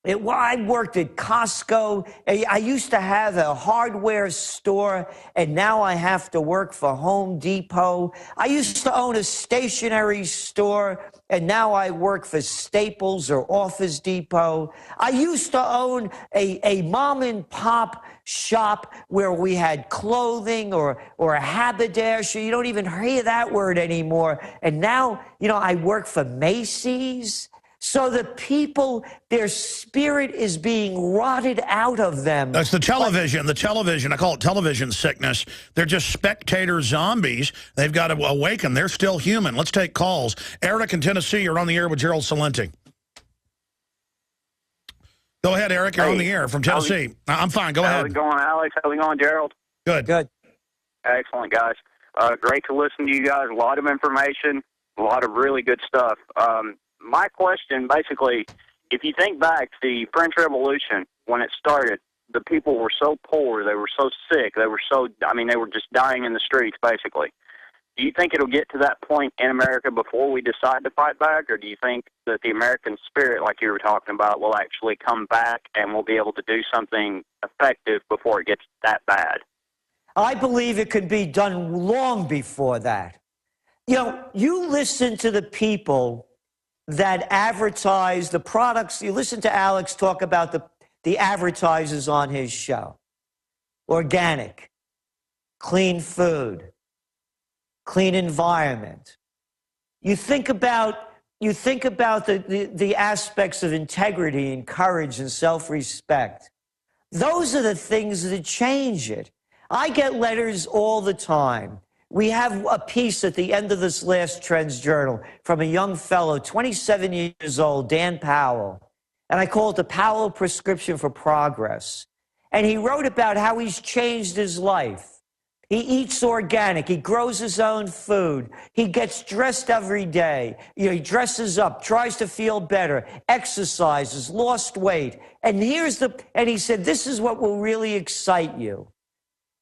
I worked at Costco. I used to have a hardware store, and now I have to work for Home Depot. I used to own a stationery store, and now I work for Staples or Office Depot. I used to own a mom and pop shop where we had clothing or a haberdasher. You don't even hear that word anymore. And now, I work for Macy's. So the people, their spirit is being rotted out of them. That's the television. The television, I call it television sickness. They're just spectator zombies. They've got to awaken. They're still human. Let's take calls. Eric in Tennessee, you're on the air with Gerald Celente. Go ahead, Eric. You're on the air from Tennessee. I'm fine. Go ahead. How's it going, Alex? How's it going, Gerald? Good. Good. Excellent, guys. Great to listen to you guys. A lot of information, a lot of really good stuff. My question, basically, if you think back to the French Revolution, when it started, the people were so poor, they were so sick, they were just dying in the streets, basically. Do you think it'll get to that point in America before we decide to fight back, or do you think that the American spirit, like you were talking about, will actually come back and we'll be able to do something effective before it gets that bad? I believe it could be done long before that. You listen to the people that advertise the products. You listen to Alex talk about the advertisers on his show. Organic, clean food, clean environment. You think about the aspects of integrity and courage and self-respect. Those are the things that change it. I get letters all the time. We have a piece at the end of this last TrendsJournal from a young fellow, 27 years old, Dan Powell. And I call it the Powell Prescription for Progress. And he wrote about how he's changed his life. He eats organic. He grows his own food. He gets dressed every day. He dresses up, tries to feel better, exercises, lost weight. And he said, this is what will really excite you.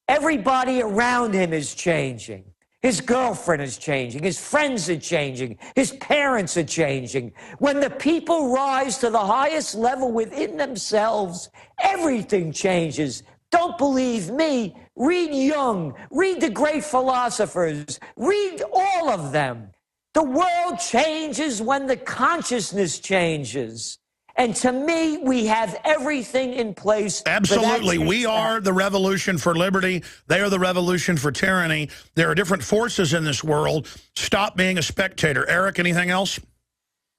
Everybody around him is changing. His girlfriend is changing. His friends are changing. His parents are changing. When the people rise to the highest level within themselves, everything changes. Don't believe me? Read Jung. Read the great philosophers. Read all of them. The world changes when the consciousness changes. And to me, we have everything in place. Absolutely. We are the revolution for liberty. They are the revolution for tyranny. There are different forces in this world. Stop being a spectator. Eric, anything else?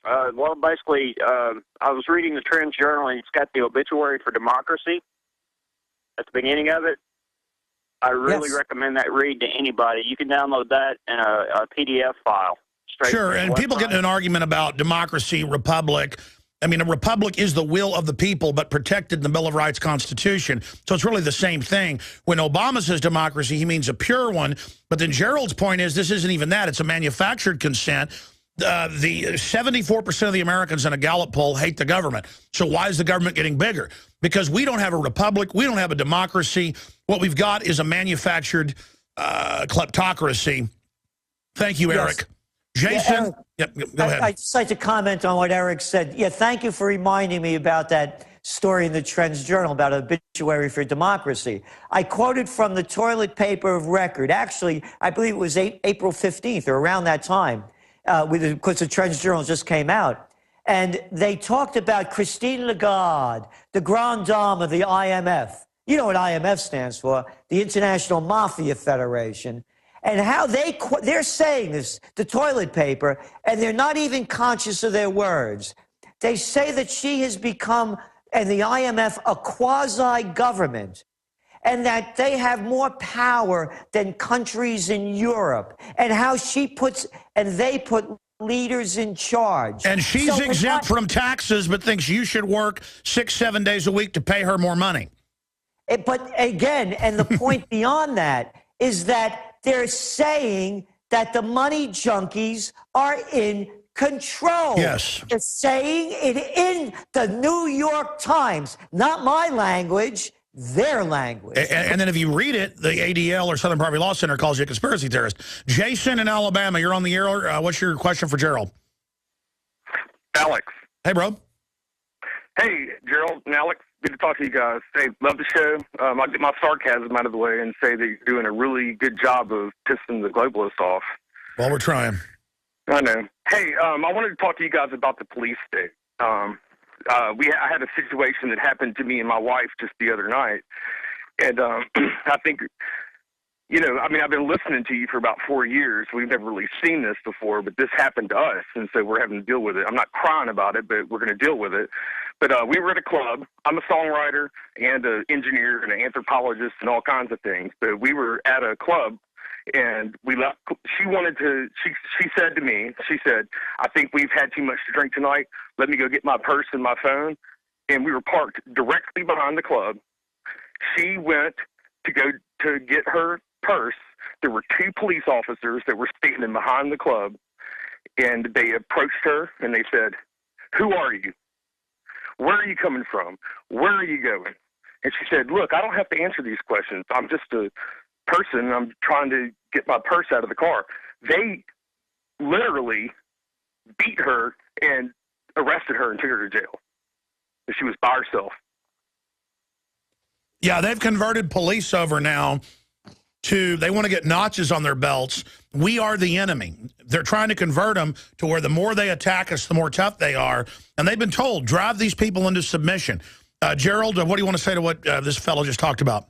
Well, basically, I was reading the TrendsJournal, and it's got the obituary for democracy at the beginning of it. I really recommend that read to anybody. You can download that in a PDF file. Sure, and people get in an argument about democracy, republic. I mean, a republic is the will of the people, but protected in the Bill of Rights Constitution. So it's really the same thing. When Obama says democracy, he means a pure one. But then Gerald's point is this isn't even that. It's a manufactured consent. The 74% of the Americans in a Gallup poll hate the government. So why is the government getting bigger? Because we don't have a republic. We don't have a democracy. What we've got is a manufactured kleptocracy. Thank you, Eric. Jason? Yeah, go ahead. I'd just like to comment on what Eric said. Yeah, thank you for reminding me about that story in the TrendsJournal about an obituary for democracy. I quoted from the toilet paper of record. Actually, I believe it was April 15th or around that time, because the TrendsJournal just came out. And they talked about Christine Lagarde, the grande dame of the IMF. You know what IMF stands for, the International Mafia Federation. And how they're saying this, the toilet paper, and they're not even conscious of their words. They say that she has become, and the IMF, a quasi-government, and that they have more power than countries in Europe, and how they put leaders in charge. And she's exempt from taxes, but thinks you should work 6-7 days a week to pay her more money. But again, and the point beyond that is that they're saying that the money junkies are in control. Yes. They're saying it in the New York Times. Not my language, their language. And then if you read it, the ADL or Southern Poverty Law Center calls you a conspiracy theorist. Jason in Alabama, you're on the air. What's your question for Gerald? Alex. Hey, bro. Hey, Gerald and Alex, good to talk to you guys. Hey, love the show. I'll get my sarcasm out of the way and say that you're doing a really good job of pissing the globalists off. Well, we're trying. I know. Hey, I wanted to talk to you guys about the police state. I had a situation that happened to me and my wife just the other night, and I think, you know, I mean, I've been listening to you for about 4 years. We've never really seen this before, but this happened to us, and so we're having to deal with it. I'm not crying about it, but we're going to deal with it. But we were at a club. I'm a songwriter and an engineer and an anthropologist and all kinds of things. But we were at a club, and we left. She said to me, she said, I think we've had too much to drink tonight. Let me go get my purse and my phone. And we were parked directly behind the club. She went to go to get her purse. There were 2 police officers that were standing behind the club, and they approached her and they said, "Who are you? Where are you coming from? Where are you going?" And she said, "Look, I don't have to answer these questions. I'm just a person. I'm trying to get my purse out of the car." They literally beat her and arrested her and took her to jail. She was by herself. Yeah, they've converted police over now to, they want to get notches on their belts. We are the enemy. They're trying to convert them to where the more they attack us, the more tough they are. And they've been told, drive these people into submission. Gerald, what do you want to say to what this fellow just talked about?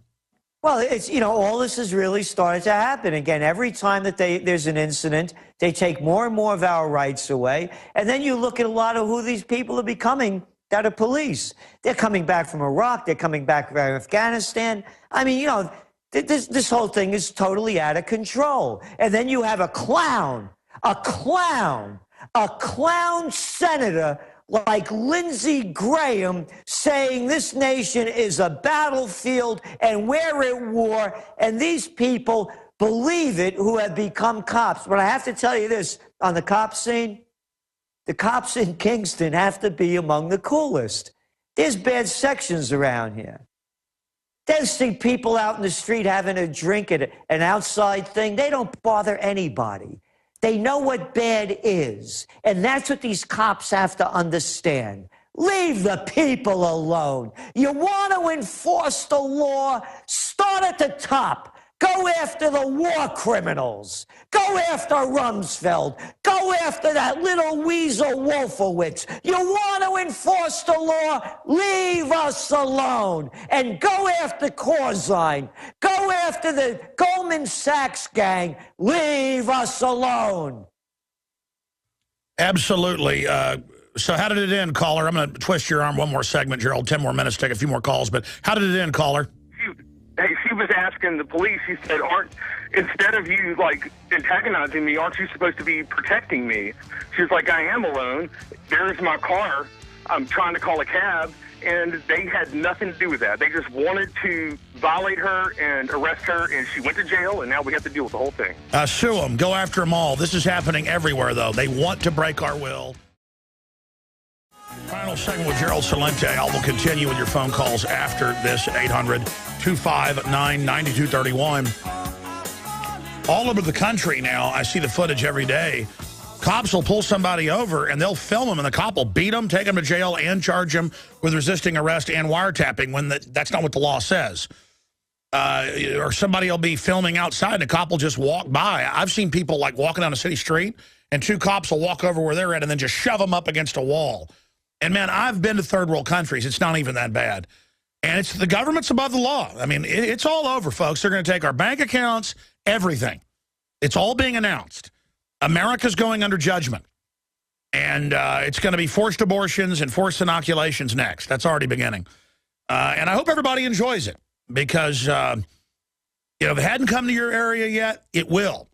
Well, it's, you know, all this has really started to happen. Again, every time that there's an incident, they take more and more of our rights away. And then you look at a lot of who these people are becoming that are police. They're coming back from Iraq. They're coming back from Afghanistan. I mean, you know, this whole thing is totally out of control. And then you have a clown senator like Lindsey Graham saying this nation is a battlefield and we're at war, and these people believe it who have become cops. But I have to tell you this, on the cop scene, the cops in Kingston have to be among the coolest. There's bad sections around here. They see people out in the street having a drink at an outside thing. They don't bother anybody. They know what bad is. And that's what these cops have to understand. Leave the people alone. You want to enforce the law? Start at the top. Go after the war criminals. Go after Rumsfeld. Go after that little weasel Wolfowitz. You want to enforce the law? Leave us alone. And go after Corzine. Go after the Goldman Sachs gang. Leave us alone. Absolutely. So how did it end, caller? I'm going to twist your arm one more segment, Gerald. 10 more minutes, take a few more calls. But how did it end, caller? Hey, she was asking the police, she said, instead of you, like, antagonizing me, aren't you supposed to be protecting me? She was like, I am alone. There's my car. I'm trying to call a cab. And they had nothing to do with that. They just wanted to violate her and arrest her, and she went to jail, and now we have to deal with the whole thing. Sue them. Go after them all. This is happening everywhere, though. They want to break our will. Final segment with Gerald Celente. I will continue with your phone calls after this at 800-259-9231. All over the country now, I see the footage every day. Cops will pull somebody over, and they'll film them, and the cop will beat them, take them to jail, and charge them with resisting arrest and wiretapping when that's not what the law says. Or somebody will be filming outside, and a cop will just walk by. I've seen people, like, walking down a city street, and 2 cops will walk over where they're at and then just shove them up against a wall. And, man, I've been to third world countries. It's not even that bad. And it's the government's above the law. I mean, it's all over, folks. They're going to take our bank accounts, everything. It's all being announced. America's going under judgment. And it's going to be forced abortions and forced inoculations next. That's already beginning. And I hope everybody enjoys it because, you know, if it hadn't come to your area yet, it will.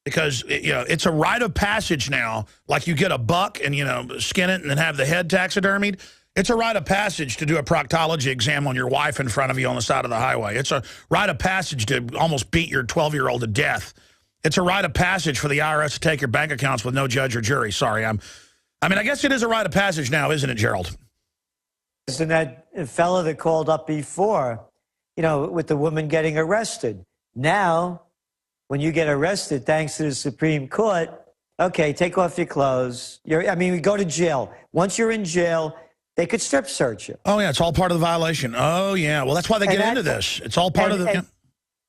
Because, you know, it's a rite of passage now. Like you get a buck and, you know, skin it and then have the head taxidermied. It's a rite of passage to do a proctology exam on your wife in front of you on the side of the highway. It's a rite of passage to almost beat your 12-year-old to death. It's a rite of passage for the IRS to take your bank accounts with no judge or jury. Sorry, I mean, I guess it is a rite of passage now, isn't it, Gerald? Isn't that fella that called up before, you know, with the woman getting arrested? Now, when you get arrested, thanks to the Supreme Court, okay, take off your clothes. We go to jail. Once you're in jail, they could strip search you. Oh, yeah, it's all part of the violation. Oh, yeah. Well, that's why they get into this. It's all part of the...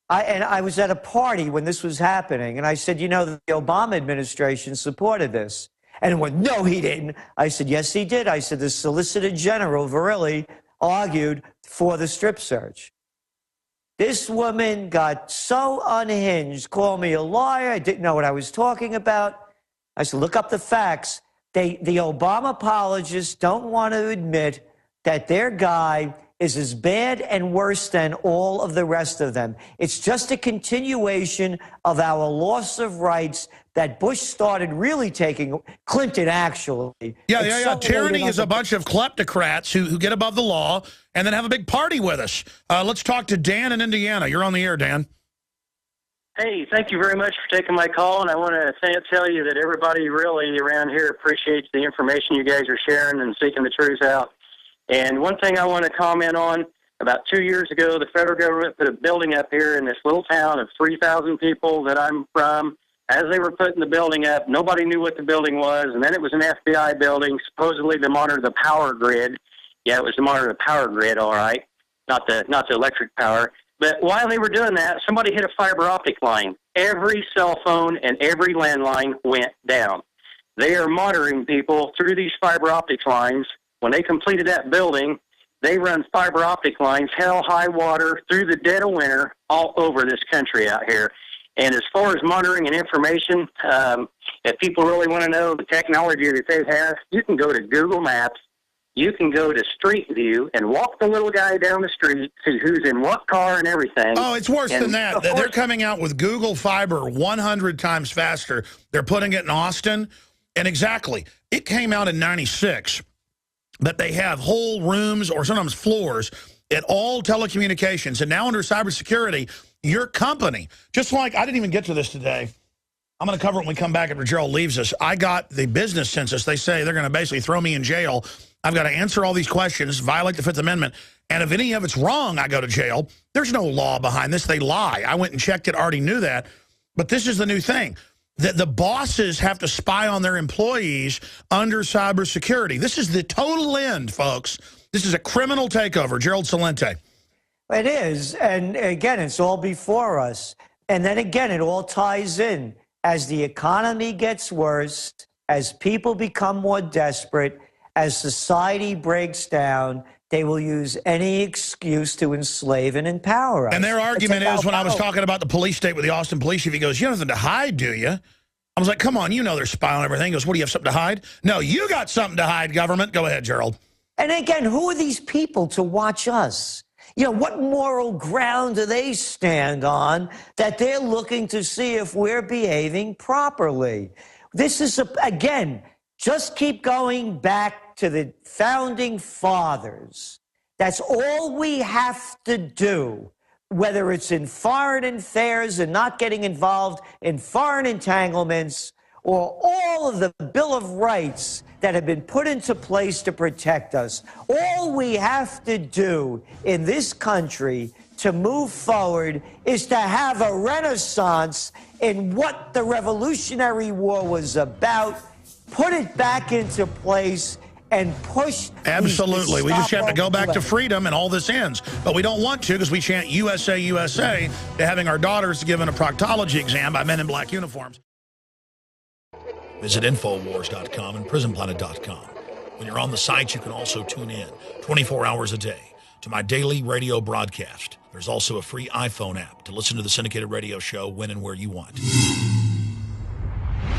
I was at a party when this was happening, and I said, you know, the Obama administration supported this. And it went, no, he didn't. I said, yes, he did. I said, the Solicitor General, Verrilli, argued for the strip search. This woman got so unhinged, called me a liar. I didn't know what I was talking about. I said, look up the facts. The Obama apologists don't want to admit that their guy is as bad and worse than all of the rest of them. It's just a continuation of our loss of rights that Bush started really taking, Clinton actually. Yeah. Tyranny is a bunch of kleptocrats who get above the law and then have a big party with us. Let's talk to Dan in Indiana. You're on the air, Dan. Hey, thank you very much for taking my call, and I want to tell you that everybody really around here appreciates the information you guys are sharing and seeking the truth out. And one thing I want to comment on, about 2 years ago, the federal government put a building up here in this little town of 3,000 people that I'm from. As they were putting the building up, nobody knew what the building was, and then it was an FBI building, supposedly to monitor the power grid. Yeah, it was to monitor the power grid, all right, not the electric power. But while they were doing that, somebody hit a fiber optic line. Every cell phone and every landline went down. They are monitoring people through these fiber optic lines. When they completed that building, they run fiber optic lines, hell, high water, through the dead of winter, all over this country out here. And as far as monitoring and information, if people really want to know the technology that they have, you can go to Google Maps. You can go to Street View and walk the little guy down the street who's in what car and everything. Oh, it's worse than that. They're coming out with Google Fiber 100 times faster. They're putting it in Austin. And exactly, it came out in '96. But they have whole rooms or sometimes floors at all telecommunications. And now under cybersecurity, your company, just like I didn't even get to this today. I'm going to cover it when we come back after Gerald leaves us. I got the business census. They say they're going to basically throw me in jail. I've got to answer all these questions, violate the Fifth Amendment. And if any of it's wrong, I go to jail. There's no law behind this. They lie. I went and checked it, already knew that. But this is the new thing. The bosses have to spy on their employees under cybersecurity. This is the total end, folks. This is a criminal takeover. Gerald Celente. It is. And again, it's all before us. And then again, it all ties in. As the economy gets worse, as people become more desperate, as society breaks down, they will use any excuse to enslave and empower us. And their argument is, when I was talking about the police state with the Austin police chief, he goes, you have nothing to hide, do you? I was like, come on, you know they're spying on everything. He goes, what, do you have something to hide? No, you got something to hide, government. Go ahead, Gerald. And again, who are these people to watch us? You know, what moral ground do they stand on that they're looking to see if we're behaving properly? This is, again, just keep going back to the founding fathers. That's all we have to do, whether it's in foreign affairs and not getting involved in foreign entanglements, or all of the Bill of Rights that have been put into place to protect us. All we have to do in this country to move forward is to have a renaissance in what the Revolutionary War was about, put it back into place, and push. Absolutely. We just have to go back to freedom and all this ends. But we don't want to, because we chant USA, USA, to having our daughters given a proctology exam by men in black uniforms. Visit InfoWars.com and PrisonPlanet.com. When you're on the site, you can also tune in 24 hours a day to my daily radio broadcast. There's also a free iPhone app to listen to the syndicated radio show when and where you want.